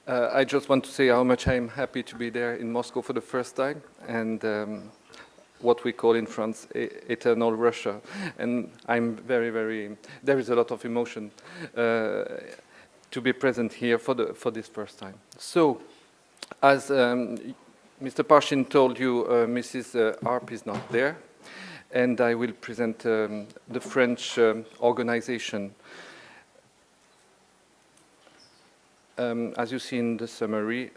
I just want to say how much I'm happy to be there in Moscow for the first time, and what we call in France eternal Russia. And I'm there is a lot of emotion to be present here for this first time. So, as Mr. Parshin told you, Mrs. Arp is not there, and I will present the French organization. As you see in the summary,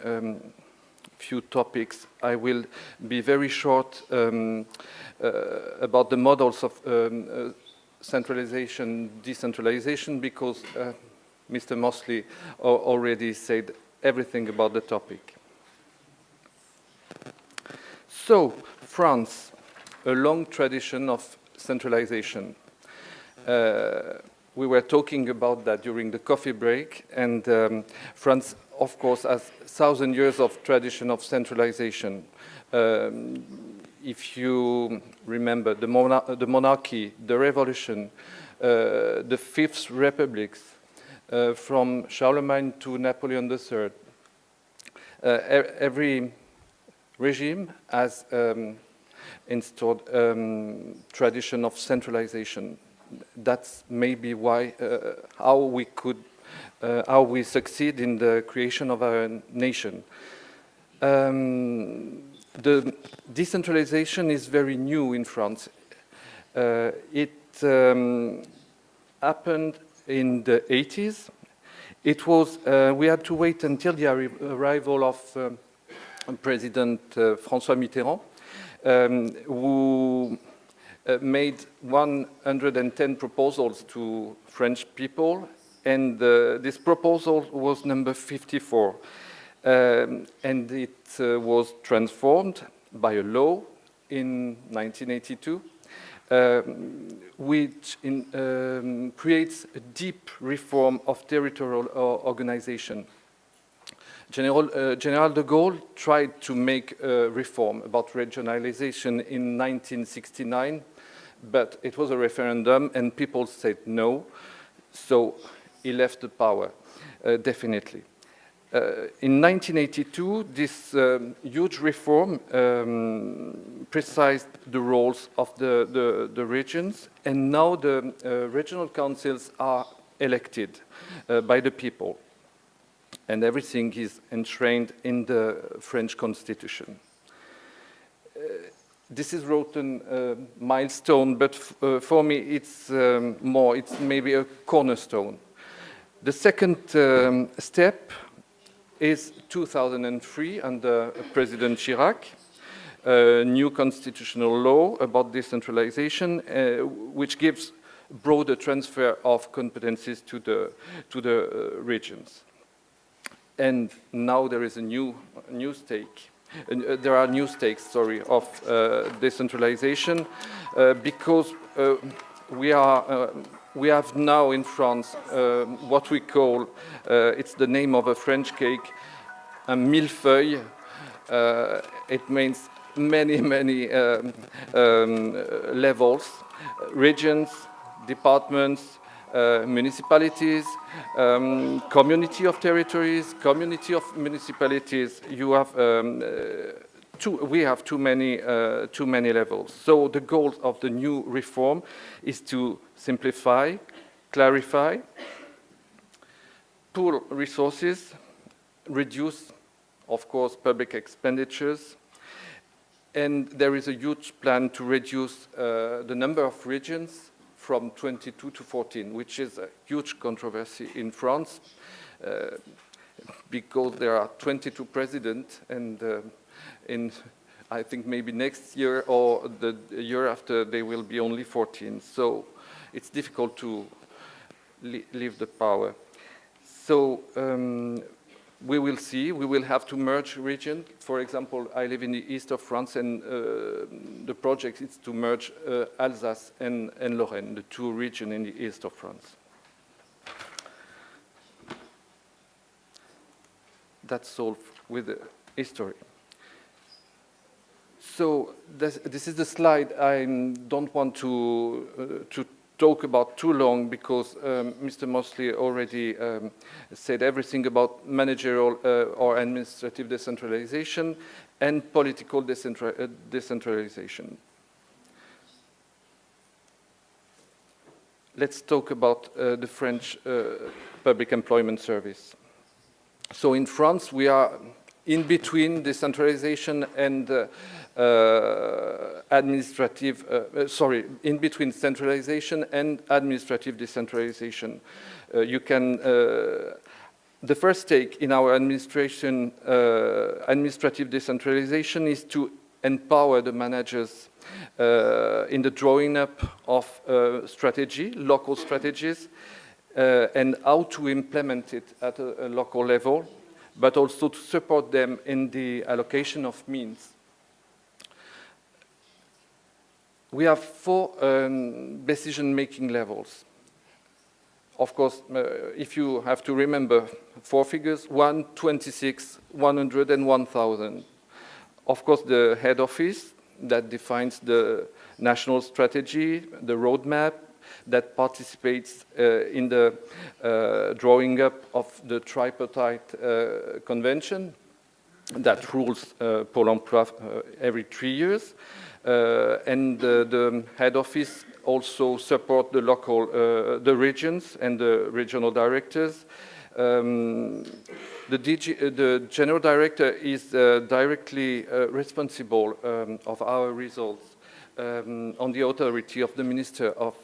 few topics. I will be very short about the models of centralization, decentralization, because Mr. Mosley already said everything about the topic. So, France, a long tradition of centralization. We were talking about that during the coffee break, and France, of course, has 1,000 years of tradition of centralization. If you remember the monarchy, the revolution, the Fifth Republics, from Charlemagne to Napoleon III, every regime has installed tradition of centralization. That's maybe why how we succeed in the creation of our nation. The decentralization is very new in France. It happened in the 80s. It was we had to wait until the arrival of President François Mitterrand, who made 110 proposals to French people, and this proposal was number 54. And it was transformed by a law in 1982, which creates a deep reform of territorial organization. General de Gaulle tried to make a reform about regionalization in 1969, but it was a referendum and people said no, so he left the power, definitely. In 1982, this huge reform precised the roles of the regions, and now the regional councils are elected by the people, and everything is enshrined in the French Constitution. This is written milestone, but for me it's more, it's maybe a cornerstone. The second step is 2003 under President Chirac, a new constitutional law about decentralization, which gives broader transfer of competencies to the regions. And now there is a new stake. There are new stakes, sorry, of decentralization, because we have now in France what we call, it's the name of a French cake, a millefeuille. It means many levels, regions, departments, municipalities, community of territories, community of municipalities. You have we have too many levels. So the goal of the new reform is to simplify, clarify, pool resources, reduce, of course, public expenditures, and there is a huge plan to reduce the number of regions from 22 to 14, which is a huge controversy in France, because there are 22 presidents, and I think maybe next year or the year after there will be only 14. So it's difficult to leave the power. So we will see. We will have to merge regions. For example, I live in the east of France, and the project is to merge Alsace and Lorraine, the two regions in the east of France. That's all with the history. So this is the slide. I don't want to talk about too long because Mr. Mosley already said everything about managerial or administrative decentralization and political decentralization. Let's talk about the French public employment service. So in France, we are in between decentralization and in between centralization and administrative decentralization. The first stake in our administrative decentralization is to empower the managers in the drawing up of strategy, local strategies, and how to implement it at a local level, but also to support them in the allocation of means. We have 4 decision-making levels. Of course, if you have to remember 4 figures, 1, 26, 100, and 1,000. Of course, the head office that defines the national strategy, the roadmap, that participates in the drawing up of the tripartite convention that rules Pôle emploi every 3 years. And the head office also support the local, the regions and the regional directors. The general director is directly responsible of our results on the authority of the Minister of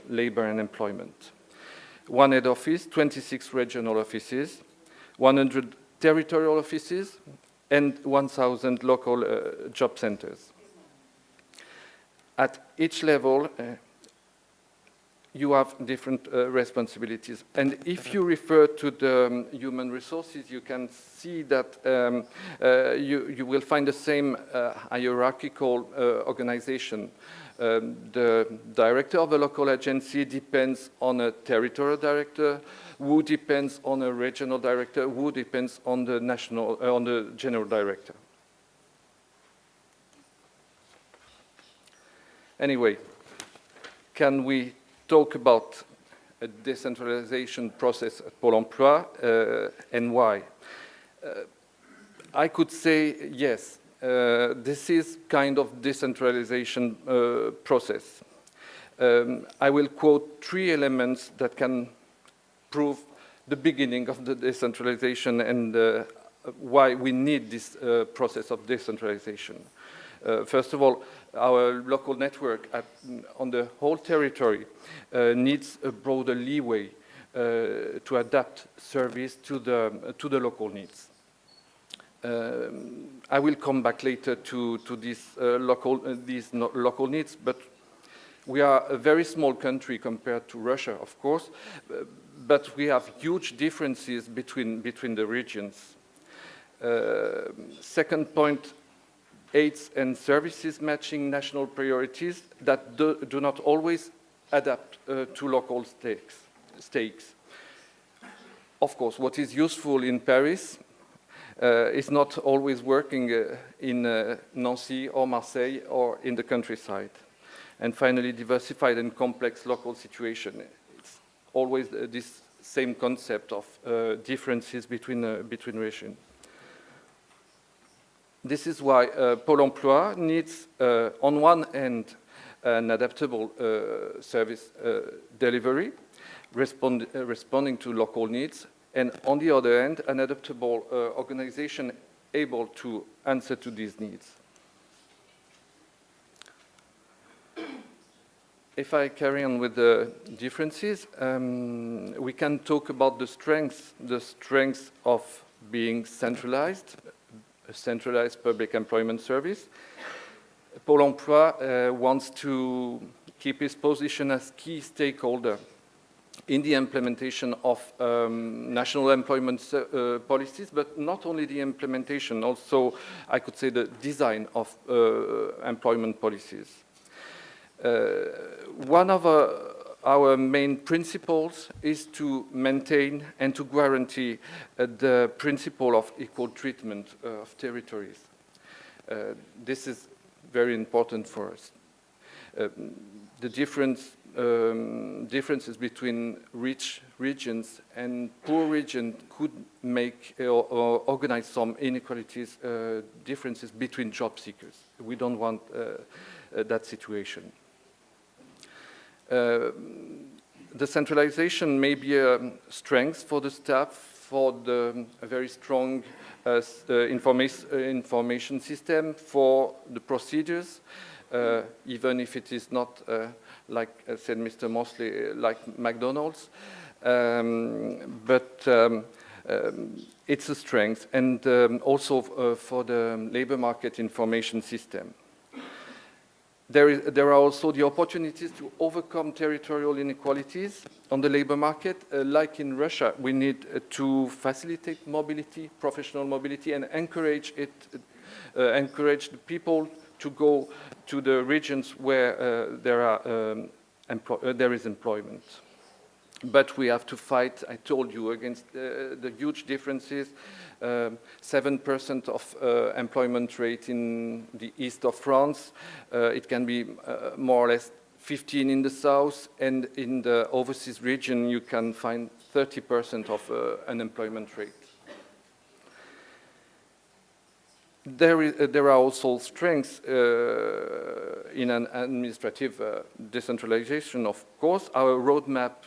Labor and Employment. 1 head office, 26 regional offices, 100 territorial offices, and 1,000 local job centers. At each level, you have different responsibilities. And if you refer to the human resources, you can see that you will find the same hierarchical organization. The director of a local agency depends on a territorial director, who depends on a regional director, who depends on the on the general director. Anyway, can we talk about a decentralization process at Pôle emploi and why? I could say yes, this is kind of decentralization process. I will quote 3 elements that can prove the beginning of the decentralization and why we need this process of decentralization. First of all, our local network on the whole territory needs a broader leeway to adapt service to the local needs. I will come back later to these local needs, but we are a very small country compared to Russia, of course, but we have huge differences between the regions. Second point, aids and services matching national priorities that do not always adapt to local stakes. Of course, what is useful in Paris is not always working in Nancy or Marseille or in the countryside. And finally, diversified and complex local situation. It's always this same concept of differences between regions. This is why Pôle emploi needs, on one hand, an adaptable service delivery, responding to local needs, and on the other hand, an adaptable organization able to answer to these needs. If I carry on with the differences, we can talk about the strengths of being centralized, a centralized public employment service. Pôle emploi wants to keep its position as key stakeholder in the implementation of national employment policies, but not only the implementation, also I could say the design of employment policies. One of our main principles is to maintain and to guarantee the principle of equal treatment of territories. This is very important for us. The difference differences between rich regions and poor regions could make or organize some inequalities, differences between job seekers. We don't want that situation. The centralization may be a strength for the staff, for a very strong information system, for the procedures, even if it is not, like said Mr. Mosley, like McDonald's. But it's a strength, and also for the labor market information system. There are also the opportunities to overcome territorial inequalities on the labor market. Like in Russia, we need to facilitate mobility, professional mobility, and encourage the people to go to the regions where there is employment. But we have to fight, I told you, against the huge differences. 7% of employment rate in the east of France. It can be more or less 15 in the south, and in the overseas region you can find 30% of unemployment rate. There are also strengths in an administrative decentralization, of course. Our roadmap,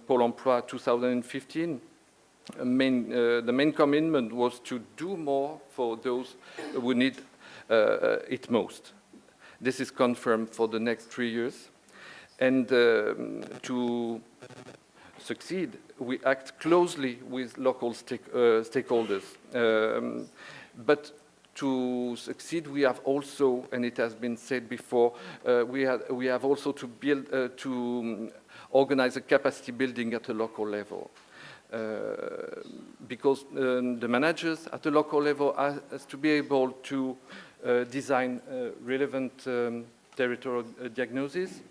Pôle emploi 2015, the main commitment was to do more for those who need it most. This is confirmed for the next 3 years. And to succeed, we act closely with local stakeholders. But to succeed, we have also, and it has been said before, we have also to build, to organize a capacity building at a local level. Because the managers at the local level has to be able to design relevant territorial diagnosis.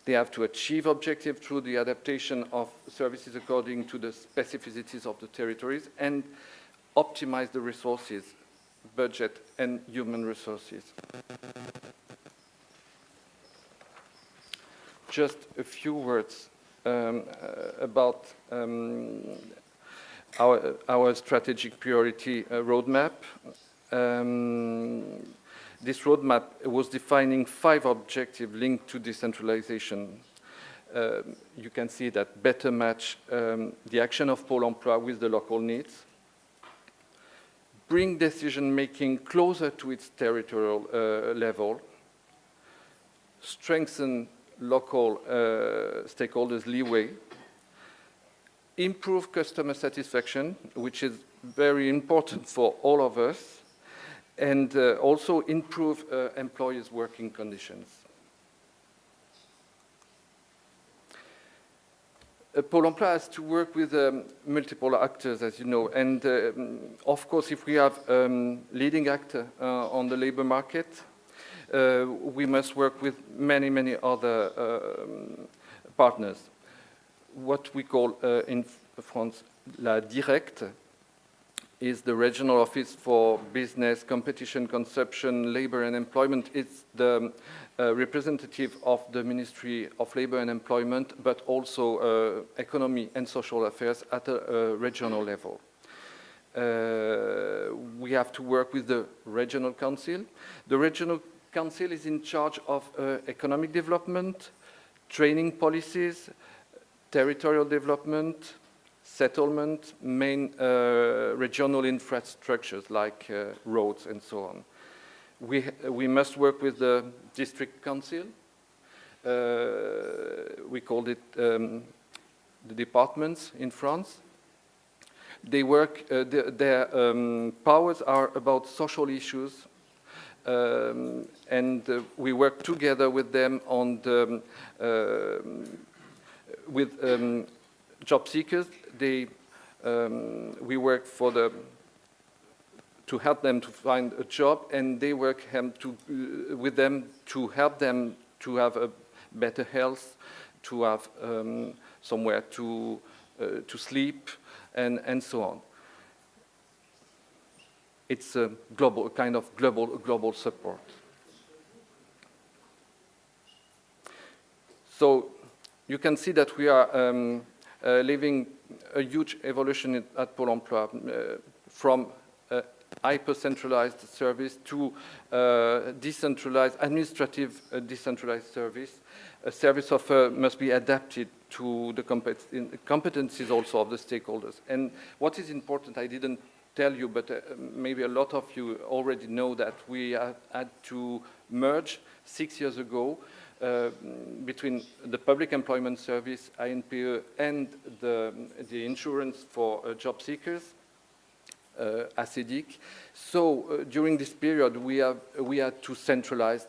They have to achieve objectives through the adaptation of services according to the specificities of the territories, and optimize the resources, budget and human resources. Just a few words about our strategic priority roadmap. This roadmap was defining 5 objectives linked to decentralization. You can see that better match the action of Pôle emploi with the local needs, bring decision-making closer to its territorial level, strengthen local stakeholders' leeway, improve customer satisfaction, which is very important for all of us, and also improve employees' working conditions. Pôle emploi has to work with multiple actors, as you know, and of course, if we have leading actor on the labor market, we must work with many, many other partners. What we call in France, la directe, is the regional office for business, competition, consumption, labor and employment. It's the representative of the Ministry of Labor and Employment, but also economy and social affairs at a regional level. We have to work with the regional council. The regional council is in charge of economic development, training policies, territorial development, settlement, main regional infrastructures like roads and so on. We must work with the district council. We called it the departments in France. They work, their powers are about social issues, and we work together with them on the, job seekers. We work for to help them to find a job, and they work with them to help them to have a better health, to have somewhere to sleep, and so on. It's a kind of global support. So you can see that we are living a huge evolution at Pôle emploi from hyper-centralized service to decentralized, administrative decentralized service. A service offer must be adapted to the competencies also of the stakeholders. And what is important, I didn't tell you, but maybe a lot of you already know that we had to merge 6 years ago between the public employment service, INPE, and the insurance for job seekers, ACEDIC. So during this period, we had to centralize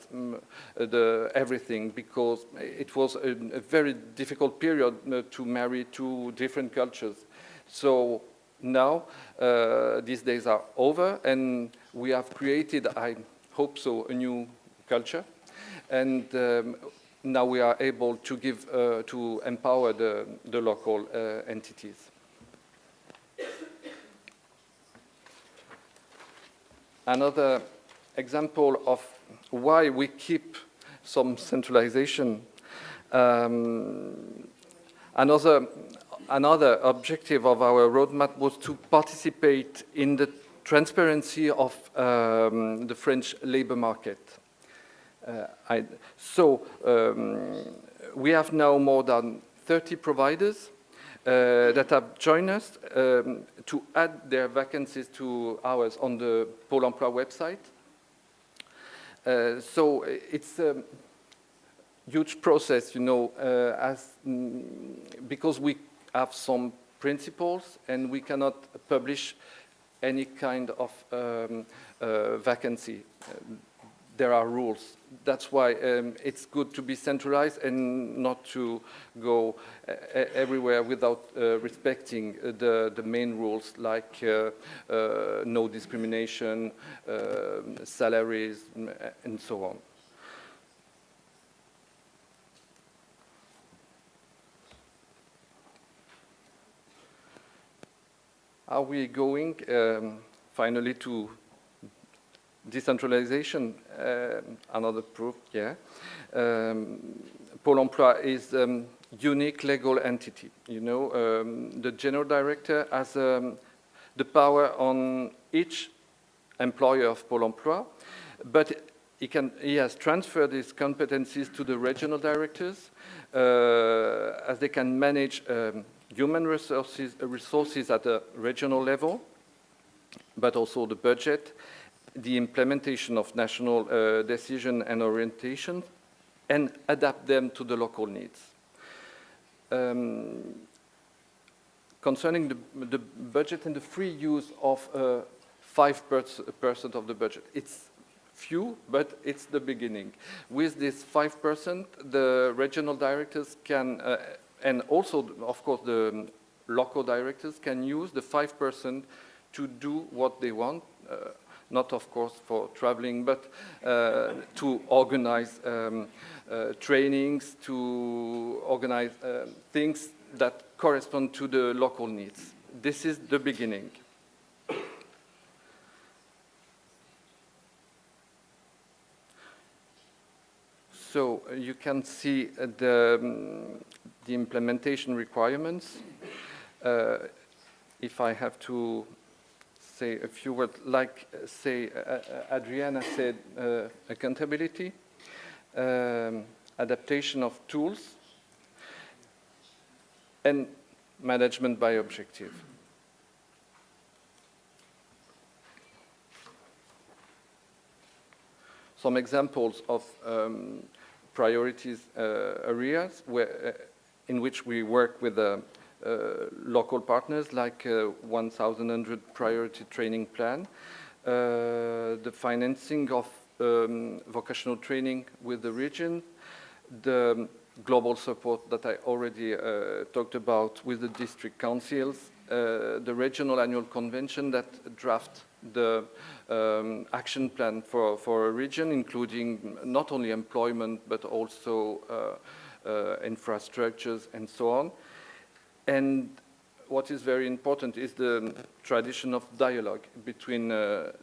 everything, because it was a very difficult period to marry two different cultures. So now these days are over, and we have created, I hope so, a new culture. And now we are able to give, to empower the local entities. Another example of why we keep some centralization. Another objective of our roadmap was to participate in the transparency of the French labor market. We have now more than 30 providers that have joined us to add their vacancies to ours on the Pôle emploi website. So it's a huge process, you know, because we have some principles and we cannot publish any kind of vacancy. There are rules. That's why it's good to be centralized and not to go everywhere without respecting the main rules, like no discrimination, salaries, and so on. Are we going finally to decentralization? Another proof, yeah. Pôle emploi is a unique legal entity. You know, the general director has the power on each employer of Pôle emploi, but he has transferred his competencies to the regional directors, as they can manage human resources at a regional level, but also the budget, the implementation of national decision and orientation, and adapt them to the local needs. Concerning the budget and the free use of 5% of the budget, it's few, but it's the beginning. With this 5%, the regional directors can, and also, of course, the local directors can use the 5% to do what they want. Not, of course, for traveling, but to organize trainings, to organize things that correspond to the local needs. This is the beginning. So you can see the implementation requirements. If I have to say a few words, like, say, Adriana said, accountability, adaptation of tools, and management by objective. Some examples of priorities areas in which we work with local partners, like 1,100 priority training plan, the financing of vocational training with the region, the global support that I already talked about with the district councils, the regional annual convention that draft the action plan for a region, including not only employment, but also infrastructures and so on. And what is very important is the tradition of dialogue between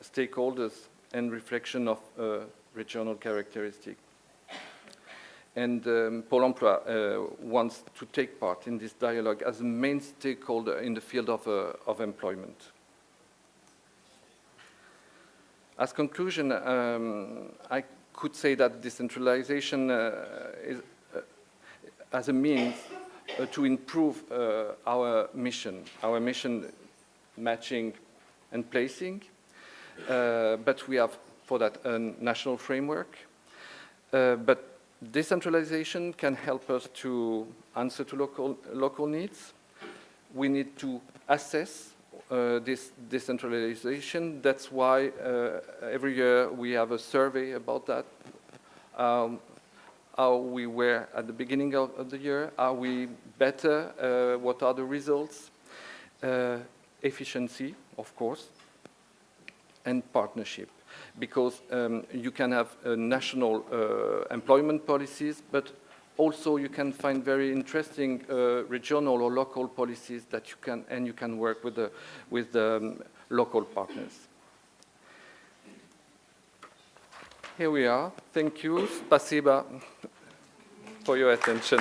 stakeholders and reflection of regional characteristics. and Pôle emploi wants to take part in this dialogue as a main stakeholder in the field of employment. As conclusion, I could say that decentralization is as a means to improve our mission matching and placing, but we have for that a national framework. But decentralization can help us to answer to local needs. We need to assess this decentralization. That's why every year we have a survey about that. How we were at the beginning of the year, are we better, what are the results, efficiency, of course, and partnership. Because you can have national employment policies, but also you can find very interesting regional or local policies that you can work with the local partners. Here we are. Thank you. Spasiba for your attention.